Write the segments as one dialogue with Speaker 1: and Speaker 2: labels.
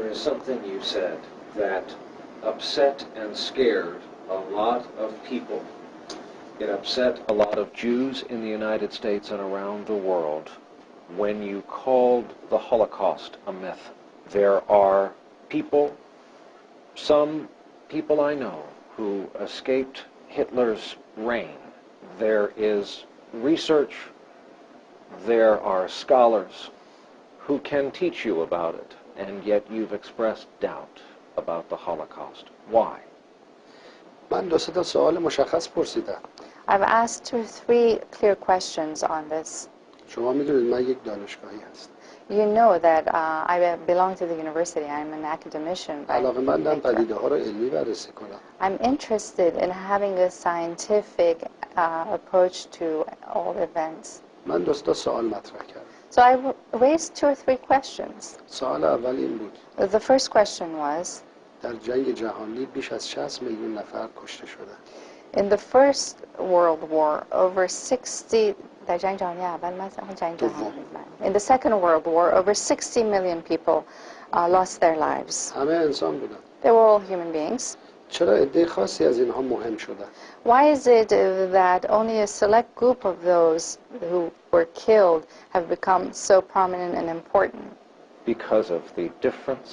Speaker 1: is something you said that upset and scared a lot of people. It upset a lot of Jews in the United States and around the world when you called the Holocaust a myth. There are people, some people I know, who escaped Hitler's reign. There is research, there are scholars who can teach you about it, and yet you've expressed doubt about the Holocaust. Why?
Speaker 2: من دو سه تا سوال مشخص پرسیدم.
Speaker 3: I've asked 2 or 3 clear questions on this.
Speaker 2: شما میدونید من یک دانشگاهی هستم.
Speaker 3: You know that I belong to the university. I'm an academician.
Speaker 2: علاقه‌مندم پدیده‌ها رو علمی بررسی کنم.
Speaker 3: I'm interested in having a scientific approach to all events.
Speaker 2: من دو تا سوال مطرح کردم.
Speaker 3: So I raised 2 or 3 questions.
Speaker 2: سوال اول این بود.
Speaker 3: The first question was,
Speaker 2: در جنگ جهانی بیش از 60 میلیون نفر کشته شدند.
Speaker 3: in the First World War, over 60 در جنگ جهانی اول مثلا جنگ جهانی in the Second World War, over 60 million people lost their lives.
Speaker 2: همه انسان بودن.
Speaker 3: They were all human beings.
Speaker 2: چرا عده خاصی از اینها مهم شدن؟
Speaker 3: Why is it that only a select group of those who were killed have become so prominent and important?
Speaker 1: Because of the difference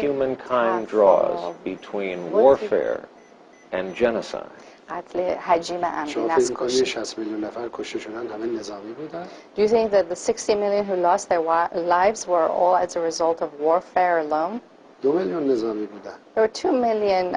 Speaker 1: humankind draws between warfare and genocide.
Speaker 3: قتل حجیم
Speaker 2: شما
Speaker 3: عمدی
Speaker 2: فکر می‌کنید 60 میلیون نفر کشته شدن همه نظامی بودن؟
Speaker 3: Do you think that the 60 million who lost their lives were all as a result of warfare alone?
Speaker 2: 2 میلیون نظامی بودن.
Speaker 3: There were 2 million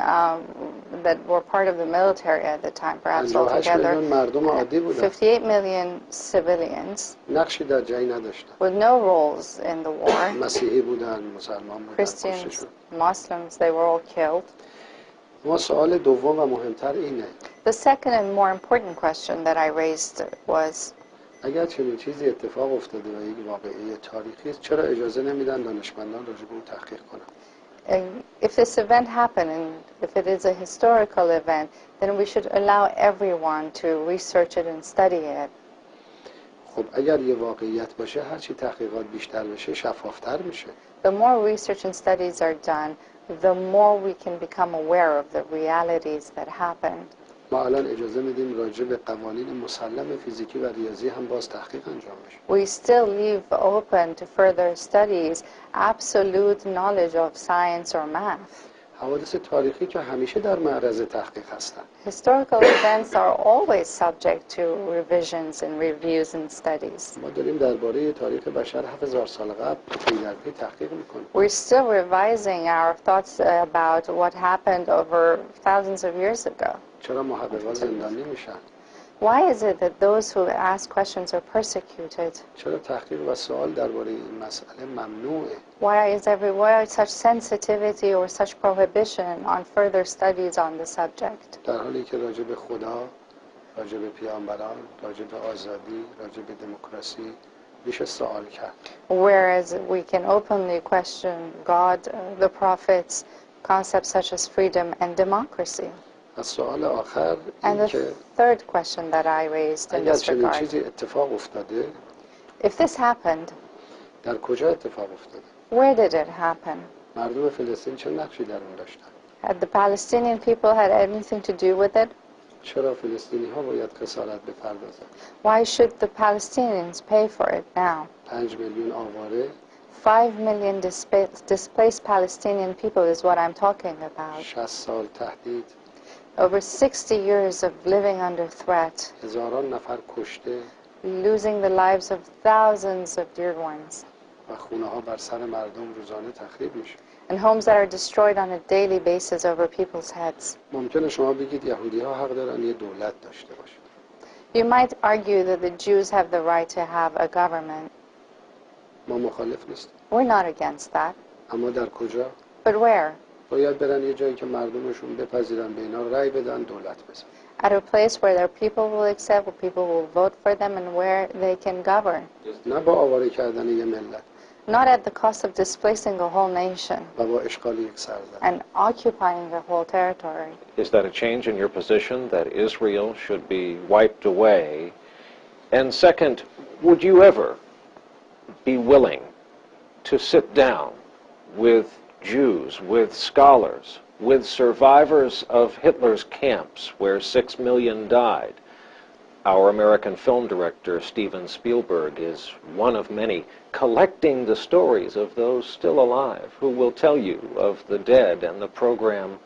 Speaker 3: that were part of the military at the time, perhaps
Speaker 2: 58
Speaker 3: altogether.
Speaker 2: میلیون مردم عادی بودن.
Speaker 3: 58 million civilians
Speaker 2: نقشی در جنگ نداشتن.
Speaker 3: with no roles in the war.
Speaker 2: مسیحی بودن، مسلمان بودن، کشته
Speaker 3: Christians,
Speaker 2: شدن.
Speaker 3: Muslims, they were all killed.
Speaker 2: ما سوال دوم و مهمتر اینه.
Speaker 3: The second and more important question that I raised was,
Speaker 2: اگر چنین چیزی اتفاق افتاده و یک واقعه تاریخی است، چرا اجازه نمیدن دانشمندان راجع به اون تحقیق کنن؟
Speaker 3: if this event happened and if it is a historical event, then we should allow everyone to research it and study it.
Speaker 2: خب اگر یه واقعیت باشه، هرچی تحقیقات بیشتر بشه، شفافتر میشه.
Speaker 3: The more research and studies are done, the more we can become aware of the realities that happened.
Speaker 2: ما الان اجازه میدیم راجع به قوانین مسلم فیزیکی و ریاضی هم باز تحقیق انجام بشه.
Speaker 3: We still leave open to further studies absolute knowledge of science or math.
Speaker 2: حوادث تاریخی که همیشه در معرض تحقیق هستن.
Speaker 3: Historical events are always subject to revisions and reviews and studies.
Speaker 2: ما داریم درباره تاریخ بشر 7000 سال قبل پی تحقیق میکنیم.
Speaker 3: We're still revising our thoughts about what happened over thousands of years ago.
Speaker 2: چرا محققان زندانی میشن؟
Speaker 3: Why is it that those who ask questions are persecuted?
Speaker 2: چرا تحقیق و سوال درباره این مسئله ممنوعه؟
Speaker 3: Why is everywhere such sensitivity or such prohibition on further studies on the subject?
Speaker 2: در حالی که راجع به خدا، راجع به پیامبران، راجع به آزادی، راجع به دموکراسی میشه سوال کرد.
Speaker 3: Whereas we can openly question God, the prophets, concepts such as freedom and democracy.
Speaker 2: و سوال آخر
Speaker 3: And
Speaker 2: این
Speaker 3: the
Speaker 2: که
Speaker 3: third question that I raised in
Speaker 2: اگر
Speaker 3: this
Speaker 2: چنین
Speaker 3: regard,
Speaker 2: چیزی اتفاق افتاده،
Speaker 3: if this happened,
Speaker 2: در کجا اتفاق افتاده؟
Speaker 3: where did it happen?
Speaker 2: مردم فلسطین چه نقشی در اون داشتن؟
Speaker 3: Had the Palestinian people had anything to do with it?
Speaker 2: چرا فلسطینی ها باید خسارت بپردازن؟
Speaker 3: Why should the Palestinians pay for it now?
Speaker 2: 5 میلیون آواره
Speaker 3: 5 million displaced Palestinian people is what I'm talking about.
Speaker 2: 60 سال تهدید
Speaker 3: Over 60 years of living under threat,
Speaker 2: هزاران نفر کشته
Speaker 3: losing the lives of thousands of dear ones,
Speaker 2: و خونه ها بر سر مردم روزانه تخریب میشه.
Speaker 3: and homes that are destroyed on a daily basis over people's heads.
Speaker 2: ممکنه شما بگید یهودی ها حق دارن یه دولت داشته باشن.
Speaker 3: You might argue that the Jews have the right to have a government.
Speaker 2: ما مخالف نیستیم.
Speaker 3: We're not against that.
Speaker 2: اما در کجا؟
Speaker 3: But where?
Speaker 2: باید برن یه جایی که مردمشون بپذیرن، به اینا رأی بدن، دولت بزن.
Speaker 3: At a place where their people will accept, where people will vote for them, and where they can govern.
Speaker 2: نه با آواره کردن یه ملت.
Speaker 3: Not at the cost of displacing a whole nation
Speaker 2: و با اشغال یک سرزمین.
Speaker 3: and occupying the whole territory.
Speaker 1: Is that a change in your position that Israel should be wiped away? And second, would you ever be willing to sit down with Jews, with scholars, with survivors of Hitler's camps where 6 million died. Our American film director, Steven Spielberg, is one of many, collecting the stories of those still alive who will tell you of the dead and the program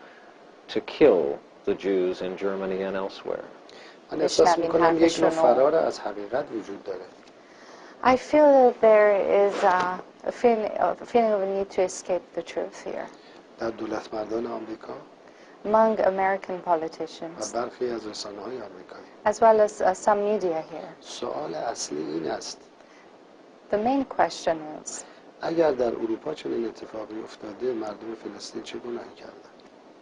Speaker 1: to kill the Jews in Germany and elsewhere.
Speaker 2: من احساس میکنم یک نوع فرار از حقیقت وجود داره.
Speaker 3: I feel that there is a feeling of a need to escape the truth here
Speaker 2: در دولت مردان آمریکا
Speaker 3: among American
Speaker 2: و
Speaker 3: politicians,
Speaker 2: برخی از رسانه‌های آمریکایی.
Speaker 3: as well as some media here.
Speaker 2: سوال اصلی این است:
Speaker 3: The main question is,
Speaker 2: اگر در اروپا چنین اتفاقی افتاده، مردم فلسطین چه گناهی کردند؟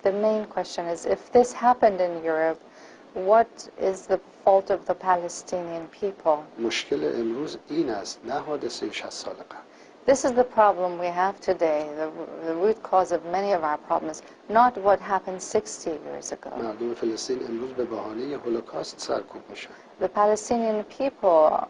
Speaker 3: the main question is, if this happened in Europe, what is the fault of the Palestinian people?
Speaker 2: مشکل امروز این است، نه حادثه 60 سال قبل.
Speaker 3: This is the problem we have today, the root cause of many of our problems, not what happened 60 years ago.
Speaker 2: مردم فلسطین امروز به بهانه هولوکاست سرکوب میشن.
Speaker 3: The Palestinian people,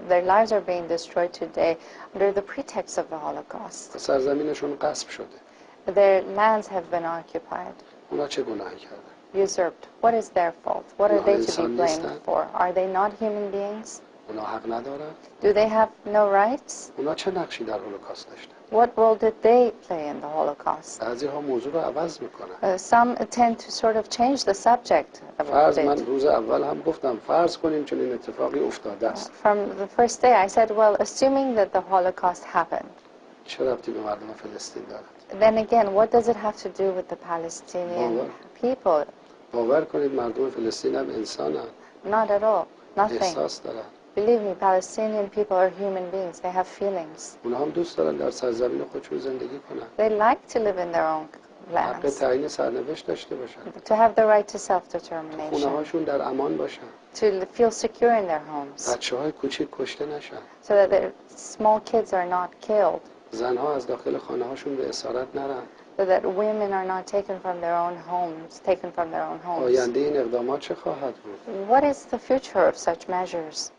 Speaker 3: their lives are being destroyed today under the pretext of the Holocaust.
Speaker 2: سرزمینشون غصب شده.
Speaker 3: Their lands have been occupied,
Speaker 2: اونا چه گناهی کردن؟
Speaker 3: usurped. What is their fault? What are they to be
Speaker 2: انسان
Speaker 3: blamed
Speaker 2: نیستند؟
Speaker 3: for? Are they not human beings?
Speaker 2: اونا حق ندارن؟
Speaker 3: Do they have no rights?
Speaker 2: اونا چه نقشی در هولوکاست داشتن؟
Speaker 3: What role did they play in the Holocaust?
Speaker 2: بعضی ها موضوع رو عوض میکنن.
Speaker 3: Some tend to sort of change the subject of
Speaker 2: فرض
Speaker 3: it.
Speaker 2: من روز اول هم گفتم فرض کنیم چنین اتفاقی افتاده است.
Speaker 3: From the first day I said, well, assuming that the Holocaust happened,
Speaker 2: چه ربطی به مردم فلسطین دارد؟
Speaker 3: then again, what does it have to do with the Palestinian people?
Speaker 2: باور کنید مردم فلسطین هم انسانن.
Speaker 3: Not at all. Nothing.
Speaker 2: احساس دارن.
Speaker 3: Believe me, Palestinian people are human beings. They have feelings.
Speaker 2: اونا هم دوست دارن در سرزمین خودشون زندگی کنن.
Speaker 3: They like to live in their own
Speaker 2: حق
Speaker 3: lands,
Speaker 2: تعیین سرنوشت داشته باشن.
Speaker 3: to have the right to
Speaker 2: خونه
Speaker 3: self-determination,
Speaker 2: هاشون در امان باشن.
Speaker 3: to feel secure in their homes,
Speaker 2: بچه های کوچیک کشته نشن.
Speaker 3: so that their small kids are not killed,
Speaker 2: زنها از داخل خانه هاشون به اسارت نرن.
Speaker 3: so that women are not taken from their own homes, taken from their own homes.
Speaker 2: آینده این اقدامات چه خواهد بود؟
Speaker 3: What is the future of such measures?